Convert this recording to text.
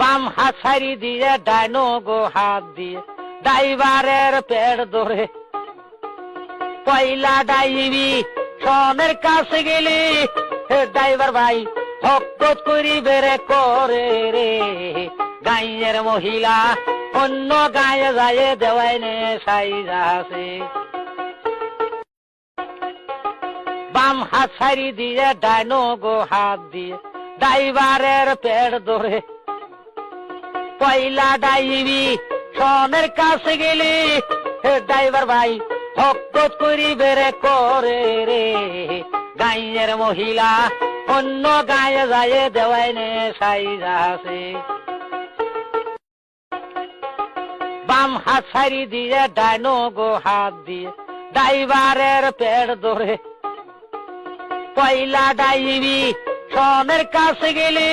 বাম হাত ছাড়ি দিয়ে ডাইনো গো হাত দিয়ে ড্রাইভারের পেট ধরে পয়লা ডাইবি সনের কাছে গেলি ড্রাইভার ভাই হকত করি বেড়ে করে রে গাঁয়ের মহিলা অন্য গায়ে যায় দেওয়াই নে সাইজাছে বাম হাত ছাড়ি দিয়ে ডাইনো গো হাত দিয়ে ড্রাইভারের পেট ধরে পয়লা ডাইবি সনের কাছে গেলি ড্রাইভার ভাই হকত করি বেড়ে করে রে গাঁয়ের মহিলা অন্য গায়ে যায় দেওয়াই নে সাইজাছে বাম হাত ছাড়ি দিয়ে ডাইনো গো হাত দিয়ে ড্রাইভারের পেট ধরে পয়লা ডাইবি সনের কাছে গেলি